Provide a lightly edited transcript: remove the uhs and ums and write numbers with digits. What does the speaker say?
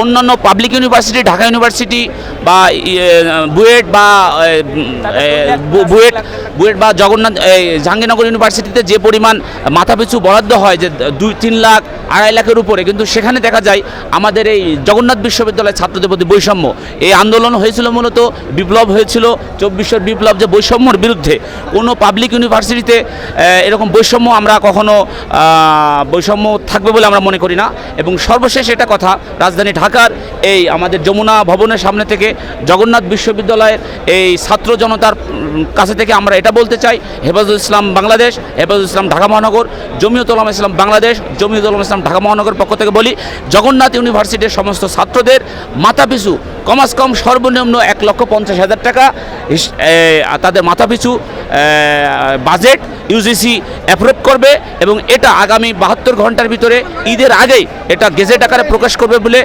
অন্যান্য public university, Dhaka university বা বুয়েট বা বুয়েট বা জগন্নাথ জাহাঙ্গীরনগর ইউনিভার্সিটিতে যে পরিমাণ মাথাপিছু বরাদ্দ হয় যে 2-3 লাখ 2.5 লাখের উপরে, কিন্তু সেখানে দেখা যায় আমাদের এই জগন্নাথ বিশ্ববিদ্যালয়ের ছাত্রদের প্রতি বৈষম্য। এই আন্দোলন হয়েছিল মূলত, বিপ্লব হয়েছিল 24-এর বিপ্লব, যে বৈষম্যর বিরুদ্ধে। কোনো পাবলিক ইউনিভার্সিটিতে এরকম বৈষম্য আমরা কখনো বৈষম্য থাকবে বলে আমরা মনে করি না। এবং সর্বশেষ এটা কথা, রাজধানী ঢাকার এই আমাদের যমুনা ভবনের সামনে থেকে জগন্নাথ বিশ্ববিদ্যালয়ের এই ছাত্র জনতার কাছে থেকে আমরা এটা বলতে চাই, হেফাজতুল ইসলাম বাংলাদেশ, হেফাজতুল ইসলাম ঢাকা মহানগর, জমিয়তুল উলামা ইসলাম বাংলাদেশ, জমিয়তুল উলামা ইসলাম ঢাকা মহানগর পক্ষ থেকে বলি, জগন্নাথ ইউনিভার্সিটির সমস্ত ছাত্রদের মাথাপিছু কমাস কম সর্বনিম্ন 1,50,000 টাকা তাদের মাথাপিছু বাজেট ইউজিসি অ্যাপ্রুভ করবে এবং এটা আগামী 72 ঘন্টার ভিতরে ঈদের আগেই এটা গেজেট আকারে প্রকাশ করবে বলে